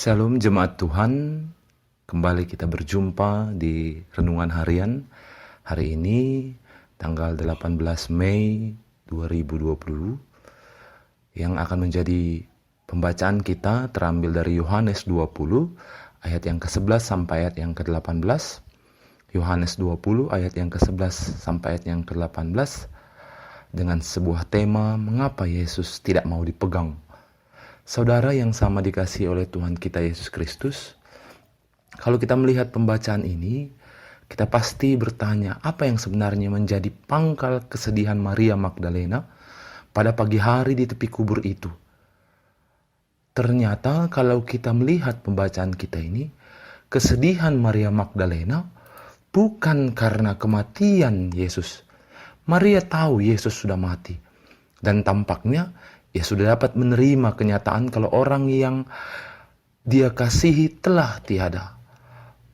Shalom jemaat Tuhan, kembali kita berjumpa di Renungan Harian hari ini tanggal 18 Mei 2020 yang akan menjadi pembacaan kita terambil dari Yohanes 20 ayat yang ke-11 sampai ayat yang ke-18. Yohanes 20 ayat yang ke-11 sampai ayat yang ke-18 dengan sebuah tema mengapa Yesus tidak mau dipegang. Saudara yang sama dikasihi oleh Tuhan kita Yesus Kristus, kalau kita melihat pembacaan ini, kita pasti bertanya apa yang sebenarnya menjadi pangkal kesedihan Maria Magdalena pada pagi hari di tepi kubur itu. Ternyata kalau kita melihat pembacaan kita ini, kesedihan Maria Magdalena bukan karena kematian Yesus. Maria tahu Yesus sudah mati, dan tampaknya ia sudah dapat menerima kenyataan kalau orang yang dia kasihi telah tiada.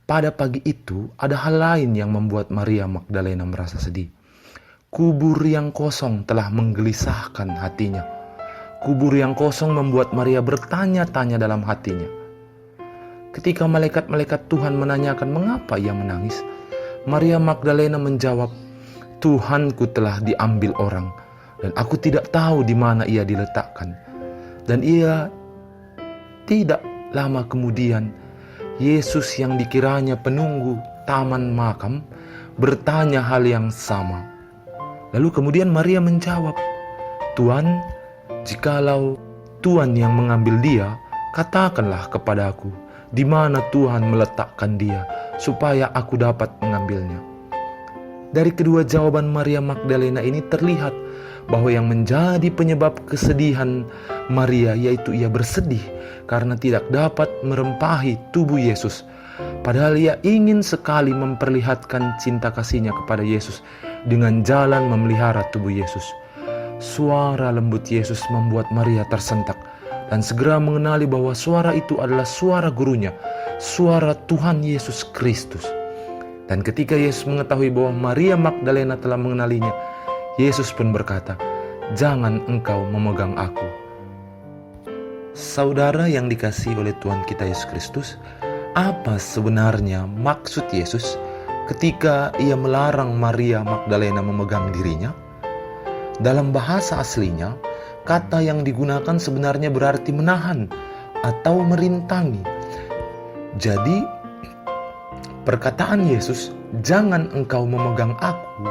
Pada pagi itu ada hal lain yang membuat Maria Magdalena merasa sedih. Kubur yang kosong telah menggelisahkan hatinya. Kubur yang kosong membuat Maria bertanya-tanya dalam hatinya. Ketika malaikat-malaikat Tuhan menanyakan mengapa ia menangis, Maria Magdalena menjawab, "Tuhanku telah diambil orang, dan aku tidak tahu di mana ia diletakkan." Dan ia tidak lama kemudian, Yesus yang dikiranya penunggu taman makam bertanya hal yang sama. Lalu kemudian Maria menjawab, "Tuhan, jikalau Tuhan yang mengambil dia, katakanlah kepadaku di mana Tuhan meletakkan dia, supaya aku dapat mengambilnya." Dari kedua jawaban Maria Magdalena ini terlihat bahwa yang menjadi penyebab kesedihan Maria yaitu ia bersedih karena tidak dapat merempahi tubuh Yesus. Padahal ia ingin sekali memperlihatkan cinta kasihnya kepada Yesus dengan jalan memelihara tubuh Yesus. Suara lembut Yesus membuat Maria tersentak dan segera mengenali bahwa suara itu adalah suara gurunya, suara Tuhan Yesus Kristus. Dan ketika Yesus mengetahui bahwa Maria Magdalena telah mengenalinya, Yesus pun berkata, "Jangan engkau memegang aku." Saudara yang dikasihi oleh Tuhan kita Yesus Kristus, apa sebenarnya maksud Yesus ketika ia melarang Maria Magdalena memegang dirinya? Dalam bahasa aslinya, kata yang digunakan sebenarnya berarti menahan atau merintangi. Jadi, perkataan Yesus, "Jangan engkau memegang aku,"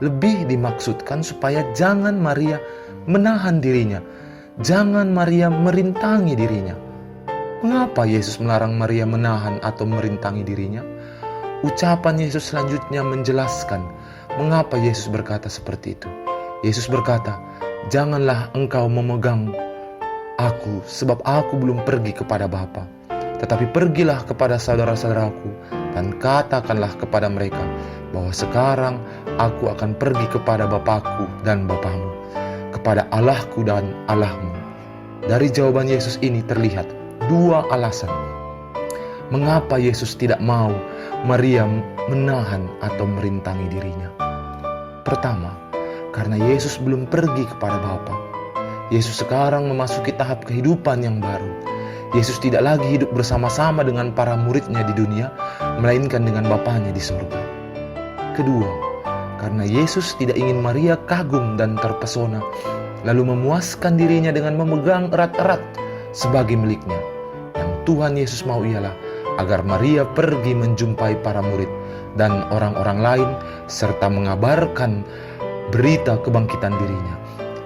lebih dimaksudkan supaya jangan Maria menahan dirinya, jangan Maria merintangi dirinya. Mengapa Yesus melarang Maria menahan atau merintangi dirinya? Ucapan Yesus selanjutnya menjelaskan mengapa Yesus berkata seperti itu. Yesus berkata, "Janganlah engkau memegang aku, sebab aku belum pergi kepada Bapa. Tetapi pergilah kepada saudara-saudaraku dan katakanlah kepada mereka bahwa sekarang aku akan pergi kepada Bapakku dan Bapamu, kepada Allahku dan Allahmu." Dari jawaban Yesus ini terlihat dua alasan mengapa Yesus tidak mau Maria menahan atau merintangi dirinya. Pertama, karena Yesus belum pergi kepada Bapa. Yesus sekarang memasuki tahap kehidupan yang baru. Yesus tidak lagi hidup bersama-sama dengan para muridnya di dunia, melainkan dengan Bapanya di surga. Kedua, karena Yesus tidak ingin Maria kagum dan terpesona, lalu memuaskan dirinya dengan memegang erat-erat sebagai miliknya. Yang Tuhan Yesus mau ialah agar Maria pergi menjumpai para murid dan orang-orang lain, serta mengabarkan berita kebangkitan dirinya.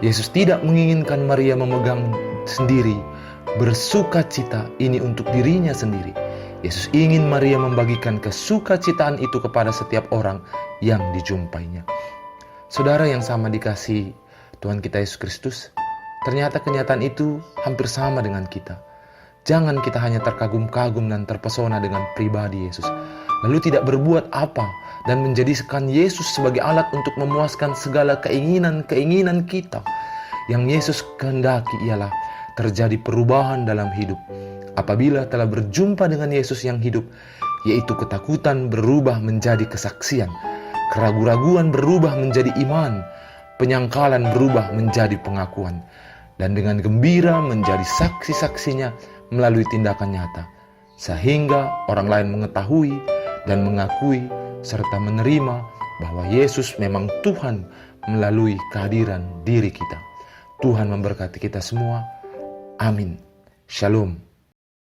Yesus tidak menginginkan Maria memegang sendiri, bersukacita ini untuk dirinya sendiri. Yesus ingin Maria membagikan kesukacitaan itu kepada setiap orang yang dijumpainya. Saudara yang sama dikasihi Tuhan kita Yesus Kristus, ternyata kenyataan itu hampir sama dengan kita. Jangan kita hanya terkagum-kagum dan terpesona dengan pribadi Yesus, lalu tidak berbuat apa dan menjadikan Yesus sebagai alat untuk memuaskan segala keinginan-keinginan kita. Yang Yesus kehendaki ialah terjadi perubahan dalam hidup. Apabila telah berjumpa dengan Yesus yang hidup, yaitu ketakutan berubah menjadi kesaksian, keraguan-raguan berubah menjadi iman, penyangkalan berubah menjadi pengakuan, dan dengan gembira menjadi saksi-saksinya melalui tindakan nyata, sehingga orang lain mengetahui dan mengakui serta menerima bahwa Yesus memang Tuhan melalui kehadiran diri kita. Tuhan memberkati kita semua. Amin. Shalom.